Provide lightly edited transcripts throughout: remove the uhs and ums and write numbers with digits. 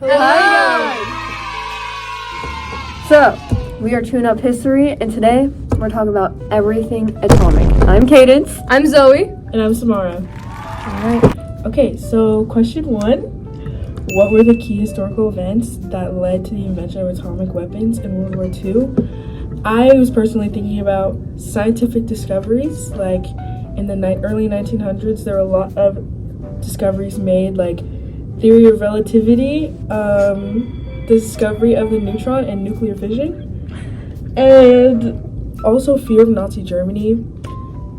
Hi! So, we are Tune Up History, and today we're talking about everything atomic. I'm Cadence. I'm Zoe. And I'm Samara. Alright. Okay, so question 1. What were the key historical events that led to the invention of atomic weapons in World War II? I was personally thinking about scientific discoveries. Like in the early 1900s, there were a lot of discoveries made, like theory of relativity, the discovery of the neutron and nuclear fission, and also fear of Nazi Germany.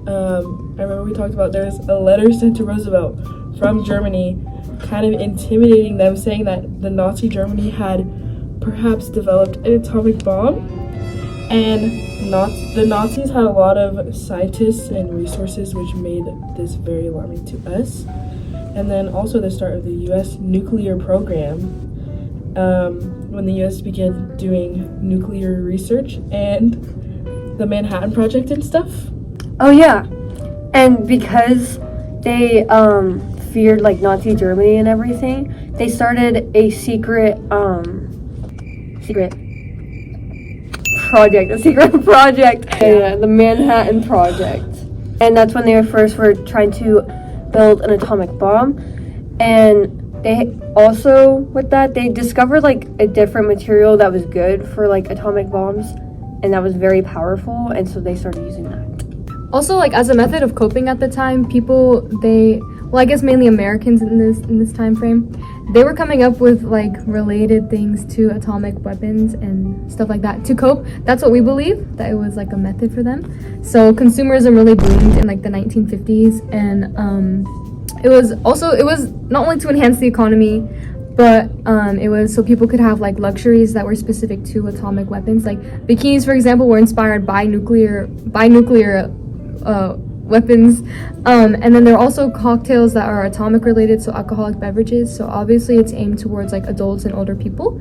I remember we talked about there's a letter sent to Roosevelt from Germany kind of intimidating them, saying that the Nazi Germany had perhaps developed an atomic bomb, and the Nazis had a lot of scientists and resources, which made this very alarming to us. And then also the start of the U.S. nuclear program, when the U.S. began doing nuclear research, and the Manhattan Project and stuff. Oh yeah, and because they feared like Nazi Germany and everything, they started a secret project, the Manhattan Project, and that's when they first were trying to build an atomic bomb. And they also, with that, they discovered like a different material that was good for like atomic bombs, and that was very powerful, and so they started using that. Also, like as a method of coping at the time, I guess mainly Americans in this time frame, they were coming up with like related things to atomic weapons and stuff like that to cope. That's what we believe, that it was like a method for them. So consumerism really boomed in like the 1950s, and it was not only to enhance the economy, but it was so people could have like luxuries that were specific to atomic weapons. Like bikinis, for example, were inspired by nuclear weapons, and then there are also cocktails that are atomic related, so alcoholic beverages. So obviously it's aimed towards like adults and older people,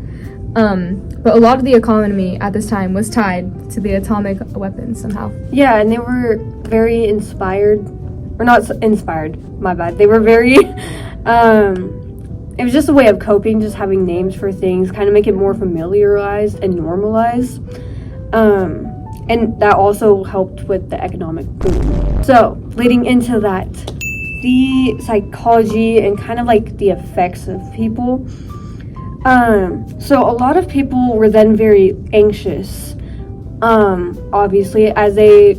but a lot of the economy at this time was tied to the atomic weapons somehow. Yeah, and they were very inspired, or not inspired, my bad. They were very it was just a way of coping, just having names for things, kind of make it more familiarized and normalized. And that also helped with the economic boom. So, leading into that, the psychology and kind of like the effects of people. So a lot of people were then very anxious, obviously, as they,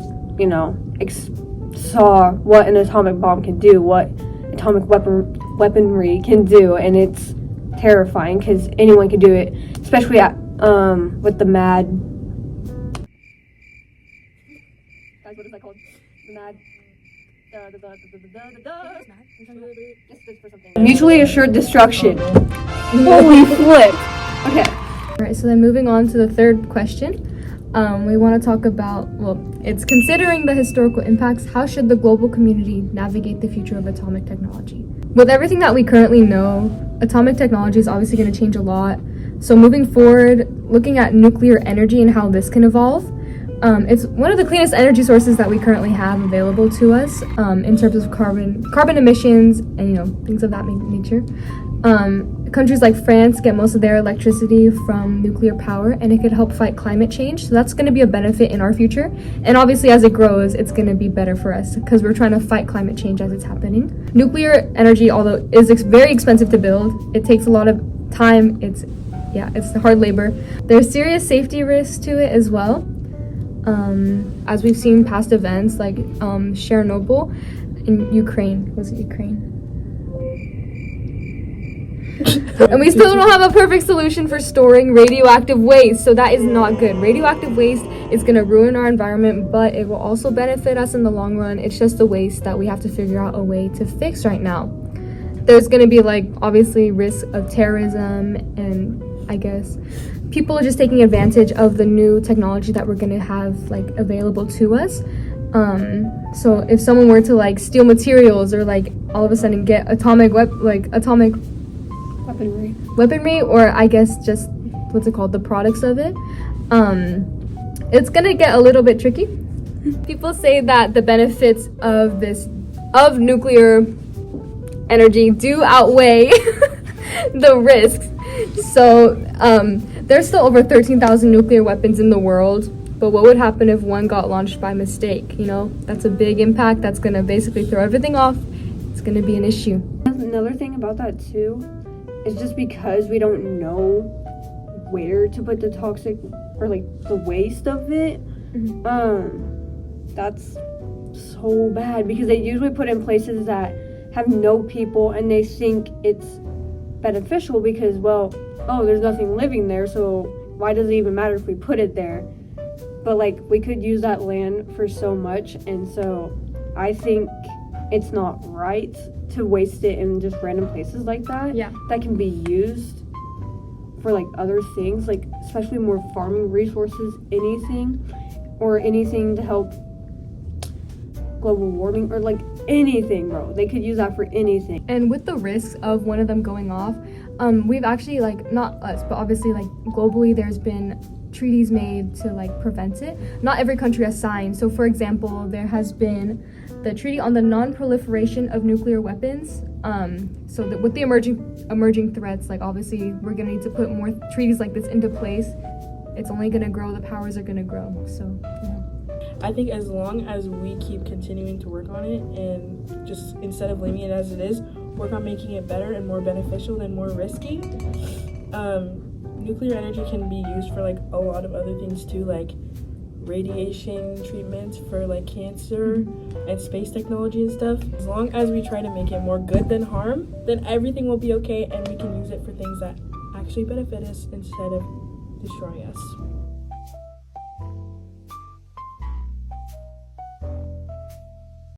saw what an atomic bomb can do, what atomic weaponry can do, and it's terrifying because anyone can do it, especially with the MAD. What is that called? The MAD. Mutually assured destruction. Holy flip. Okay. Alright, so then moving on to the third question. We want to talk about, it's considering the historical impacts, how should the global community navigate the future of atomic technology? With everything that we currently know, atomic technology is obviously going to change a lot. So moving forward, looking at nuclear energy and how this can evolve, it's one of the cleanest energy sources that we currently have available to us, in terms of carbon emissions and things of that nature. Countries like France get most of their electricity from nuclear power, and it could help fight climate change. So that's going to be a benefit in our future. And obviously, as it grows, it's going to be better for us because we're trying to fight climate change as it's happening. Nuclear energy, although is very expensive to build, it takes a lot of time. It's hard labor. There's serious safety risks to it as well. As we've seen past events like Chernobyl in Ukraine. Was it Ukraine? And we still don't have a perfect solution for storing radioactive waste, so that is not good. Radioactive waste is going to ruin our environment, but it will also benefit us in the long run. It's just a waste that we have to figure out a way to fix right now. There's going to be obviously risk of terrorism, and I guess people just taking advantage of the new technology that we're going to have available to us. So if someone were to steal materials, or all of a sudden get atomic weaponry, or I guess just the products of it, it's gonna get a little bit tricky. People say that the benefits of nuclear energy do outweigh the risks. So, there's still over 13,000 nuclear weapons in the world. But what would happen if one got launched by mistake? You know, that's a big impact. That's gonna basically throw everything off. It's gonna be an issue. Another thing about that too is just because we don't know where to put the toxic or like the waste of it, that's so bad because they usually put in places that have no people and they think it's beneficial because, well, oh, there's nothing living there, so why does it even matter if we put it there? But like we could use that land for so much, and so I think it's not right to waste it in just random places like that. Yeah. That can be used for like other things, like especially more farming resources, anything to help global warming or like anything, bro. They could use that for anything. And with the risks of one of them going off, we've actually, like, not us, but obviously, like, globally there's been treaties made to like prevent it. Not every country has signed. So for example, there has been the Treaty on the Non-Proliferation of Nuclear Weapons. With the emerging threats, like obviously we're gonna need to put more treaties like this into place. It's only gonna grow, the powers are gonna grow. So yeah. I think as long as we keep continuing to work on it and just instead of leaving it as it is, work on making it better and more beneficial and more risky, nuclear energy can be used for like a lot of other things too, like radiation treatments for like cancer and space technology and stuff. As long as we try to make it more good than harm, then everything will be okay and we can use it for things that actually benefit us instead of destroy us.